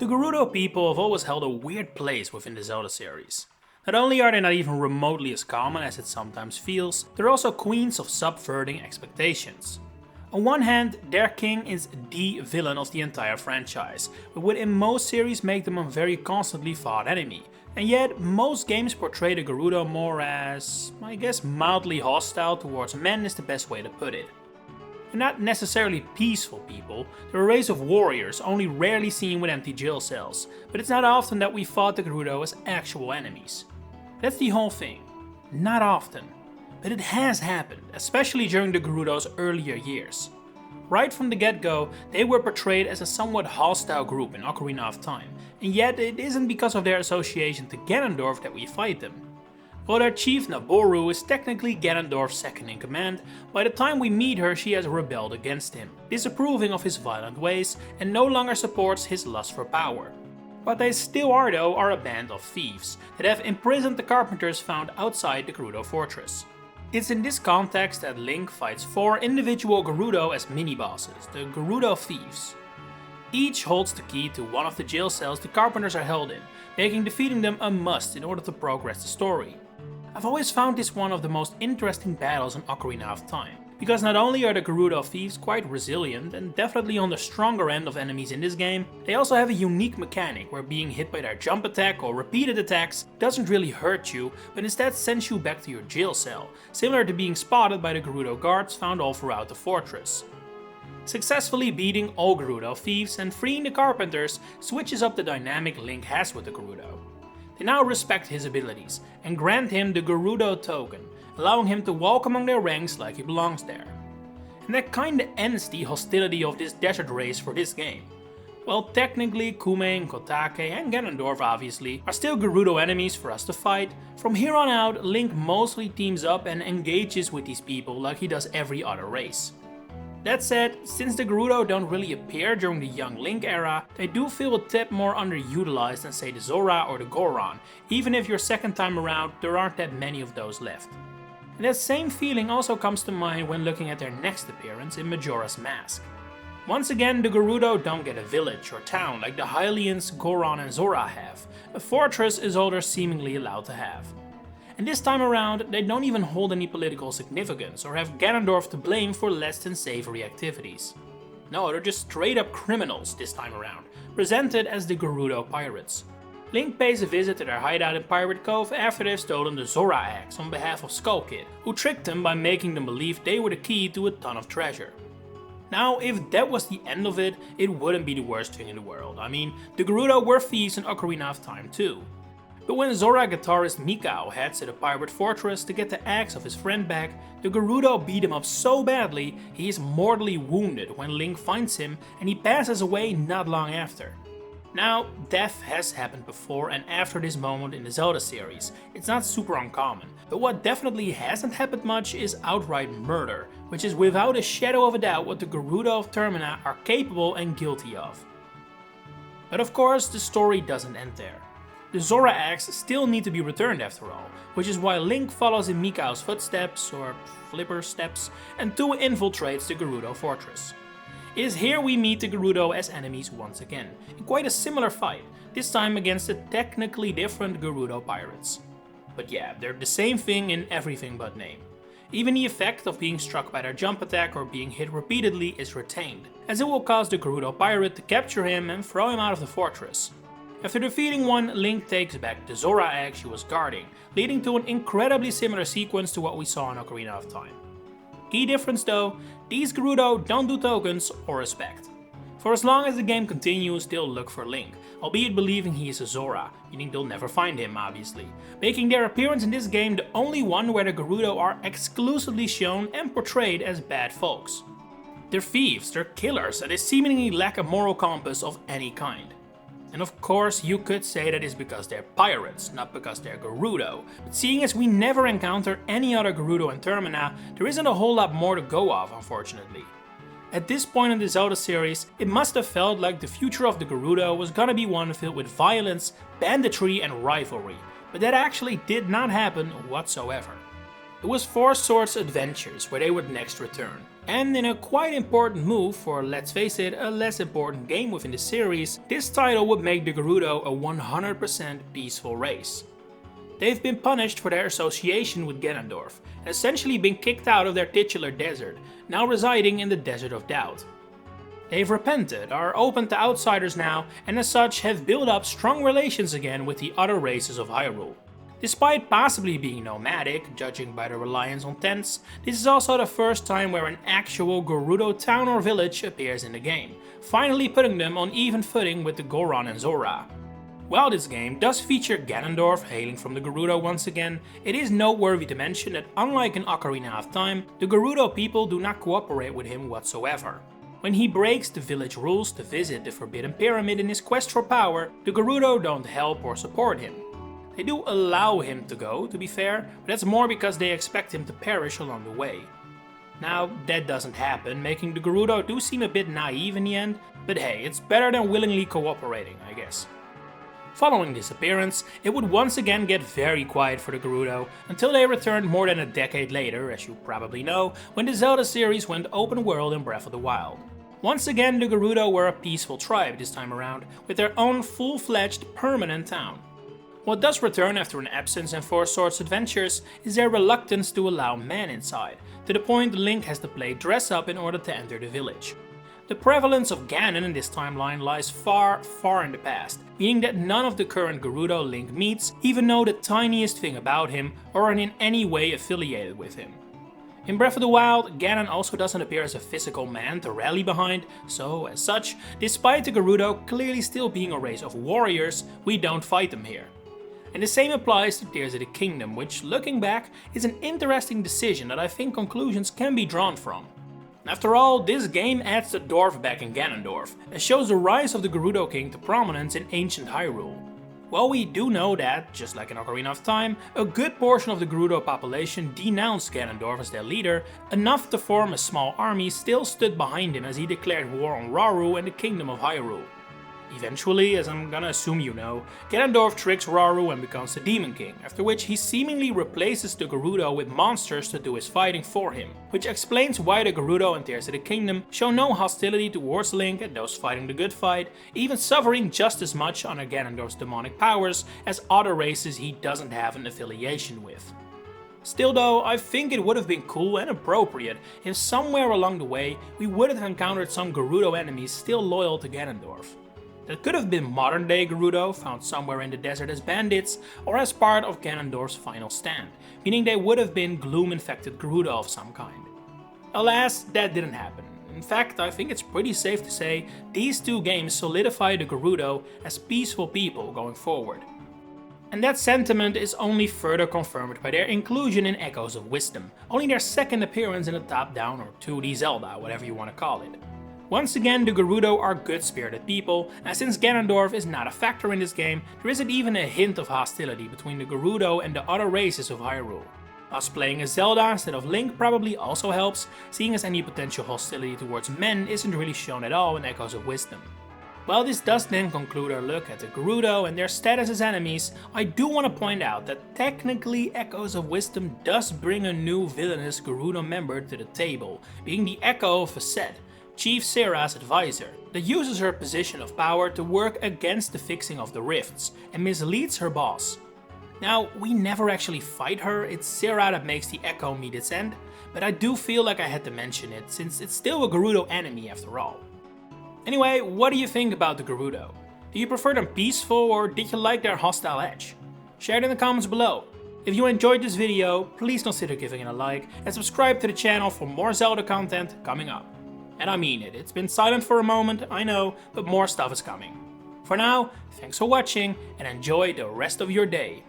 The Gerudo people have always held a weird place within the Zelda series. Not only are they not even remotely as common as it sometimes feels, they're also queens of subverting expectations. On one hand, their king is the villain of the entire franchise, but would in most series make them a very constantly fought enemy. And yet, most games portray the Gerudo more as, I guess, mildly hostile towards men is the best way to put it. They're not necessarily peaceful people, they're a race of warriors only rarely seen with empty jail cells, but it's not often that we fought the Gerudo as actual enemies. That's the whole thing. Not often. But it has happened, especially during the Gerudo's earlier years. Right from the get-go, they were portrayed as a somewhat hostile group in Ocarina of Time, and yet it isn't because of their association to Ganondorf that we fight them. While their chief Naboru is technically Ganondorf's second in command, by the time we meet her she has rebelled against him, disapproving of his violent ways and no longer supports his lust for power. What they still are though are a band of thieves that have imprisoned the carpenters found outside the Gerudo fortress. It's in this context that Link fights 4 individual Gerudo as mini-bosses, the Gerudo Thieves. Each holds the key to one of the jail cells the carpenters are held in, making defeating them a must in order to progress the story. I've always found this one of the most interesting battles in Ocarina of Time, because not only are the Gerudo Thieves quite resilient and definitely on the stronger end of enemies in this game, they also have a unique mechanic where being hit by their jump attack or repeated attacks doesn't really hurt you, but instead sends you back to your jail cell, similar to being spotted by the Gerudo guards found all throughout the fortress. Successfully beating all Gerudo Thieves and freeing the carpenters switches up the dynamic Link has with the Gerudo. They now respect his abilities and grant him the Gerudo token, allowing him to walk among their ranks like he belongs there. And that kinda ends the hostility of this desert race for this game. Well, technically Kume, Kotake and Ganondorf obviously are still Gerudo enemies for us to fight. From here on out, Link mostly teams up and engages with these people like he does every other race. That said, since the Gerudo don't really appear during the young Link era, they do feel a tad more underutilized than say the Zora or the Goron, even if your second time around there aren't that many of those left. And that same feeling also comes to mind when looking at their next appearance in Majora's Mask. Once again, the Gerudo don't get a village or town like the Hylians, Goron and Zora have. A fortress is all they're seemingly allowed to have. And this time around, they don't even hold any political significance or have Ganondorf to blame for less than savory activities. No, they're just straight up criminals this time around, presented as the Gerudo Pirates. Link pays a visit to their hideout in Pirate Cove after they've stolen the Zora axe on behalf of Skull Kid, who tricked them by making them believe they were the key to a ton of treasure. Now, if that was the end of it, it wouldn't be the worst thing in the world. I mean, the Gerudo were thieves in Ocarina of Time too. But when Zora guitarist Mikao heads to the pirate fortress to get the axe of his friend back, the Gerudo beat him up so badly he is mortally wounded when Link finds him and he passes away not long after. Now, death has happened before and after this moment in the Zelda series. It's not super uncommon, but what definitely hasn't happened much is outright murder, which is without a shadow of a doubt what the Gerudo of Termina are capable and guilty of. But of course, the story doesn't end there. The Zora axe still need to be returned after all, which is why Link follows in Mikao's footsteps, or flipper steps, and infiltrates the Gerudo fortress. It is here we meet the Gerudo as enemies once again, in quite a similar fight, this time against the technically different Gerudo pirates. But yeah, they're the same thing in everything but name. Even the effect of being struck by their jump attack or being hit repeatedly is retained, as it will cause the Gerudo pirate to capture him and throw him out of the fortress. After defeating one, Link takes back the Zora axe he was guarding, leading to an incredibly similar sequence to what we saw in Ocarina of Time. Key difference though, these Gerudo don't do tokens or respect. For as long as the game continues, they'll look for Link, albeit believing he is a Zora, meaning they'll never find him obviously, making their appearance in this game the only one where the Gerudo are exclusively shown and portrayed as bad folks. They're thieves, they're killers, and they seemingly lack a moral compass of any kind. And of course you could say that is because they're pirates, not because they're Gerudo, but seeing as we never encounter any other Gerudo in Termina, there isn't a whole lot more to go off unfortunately. At this point in the Zelda series, it must have felt like the future of the Gerudo was gonna be one filled with violence, banditry and rivalry, but that actually did not happen whatsoever. It was Four Swords Adventures where they would next return, And in a quite important move for, let's face it, a less important game within the series, this title would make the Gerudo a 100% peaceful race. They've been punished for their association with Ganondorf, and essentially been kicked out of their titular desert, now residing in the Desert of Doubt. They've repented, are open to outsiders now, and as such have built up strong relations again with the other races of Hyrule. Despite possibly being nomadic, judging by their reliance on tents, this is also the first time where an actual Gerudo town or village appears in the game, finally putting them on even footing with the Goron and Zora. While this game does feature Ganondorf hailing from the Gerudo once again, it is noteworthy to mention that unlike in Ocarina of Time, the Gerudo people do not cooperate with him whatsoever. When he breaks the village rules to visit the Forbidden Pyramid in his quest for power, the Gerudo don't help or support him. They do allow him to go, to be fair, but that's more because they expect him to perish along the way. Now, that doesn't happen, making the Gerudo do seem a bit naive in the end, but hey, it's better than willingly cooperating, I guess. Following this appearance, it would once again get very quiet for the Gerudo, until they returned more than a decade later, as you probably know, when the Zelda series went open world in Breath of the Wild. Once again, the Gerudo were a peaceful tribe this time around, with their own full-fledged permanent town. What does return after an absence in Four Swords Adventures is their reluctance to allow men inside, to the point Link has to play dress up in order to enter the village. The prevalence of Ganon in this timeline lies far, far in the past, meaning that none of the current Gerudo Link meets even know the tiniest thing about him or are in any way affiliated with him. In Breath of the Wild, Ganon also doesn't appear as a physical man to rally behind, so as such, despite the Gerudo clearly still being a race of warriors, we don't fight them here. And the same applies to Tears of the Kingdom, which, looking back, is an interesting decision that I think conclusions can be drawn from. After all, this game adds the dwarf back in Ganondorf, and shows the rise of the Gerudo King to prominence in ancient Hyrule. Well, we do know that, just like in Ocarina of Time, a good portion of the Gerudo population denounced Ganondorf as their leader, enough to form a small army still stood behind him as he declared war on Rauru and the Kingdom of Hyrule. Eventually, as I'm gonna assume you know, Ganondorf tricks Rauru and becomes the Demon King, after which he seemingly replaces the Gerudo with monsters to do his fighting for him, which explains why the Gerudo in Tears of the Kingdom show no hostility towards Link and those fighting the good fight, even suffering just as much under Ganondorf's demonic powers as other races he doesn't have an affiliation with. Still though, I think it would have been cool and appropriate if somewhere along the way we would have encountered some Gerudo enemies still loyal to Ganondorf. That could have been modern day Gerudo found somewhere in the desert as bandits or as part of Ganondorf's final stand, meaning they would have been gloom-infected Gerudo of some kind. Alas, that didn't happen. In fact, I think it's pretty safe to say these two games solidify the Gerudo as peaceful people going forward. And that sentiment is only further confirmed by their inclusion in Echoes of Wisdom, only their second appearance in a top-down or 2D Zelda, whatever you want to call it. Once again, the Gerudo are good-spirited people, and since Ganondorf is not a factor in this game, there isn't even a hint of hostility between the Gerudo and the other races of Hyrule. Us playing as Zelda instead of Link probably also helps, seeing as any potential hostility towards men isn't really shown at all in Echoes of Wisdom. While this does then conclude our look at the Gerudo and their status as enemies, I do want to point out that technically Echoes of Wisdom does bring a new villainous Gerudo member to the table, being the Echo of Facet, Chief Serah's advisor, that uses her position of power to work against the fixing of the rifts, and misleads her boss. Now, we never actually fight her, it's Serah that makes the Echo meet its end, but I do feel like I had to mention it, since it's still a Gerudo enemy after all. Anyway, what do you think about the Gerudo? Do you prefer them peaceful, or did you like their hostile edge? Share it in the comments below. If you enjoyed this video, please consider giving it a like, and subscribe to the channel for more Zelda content coming up. And I mean it, it's been silent for a moment, I know, but more stuff is coming. For now, thanks for watching and enjoy the rest of your day.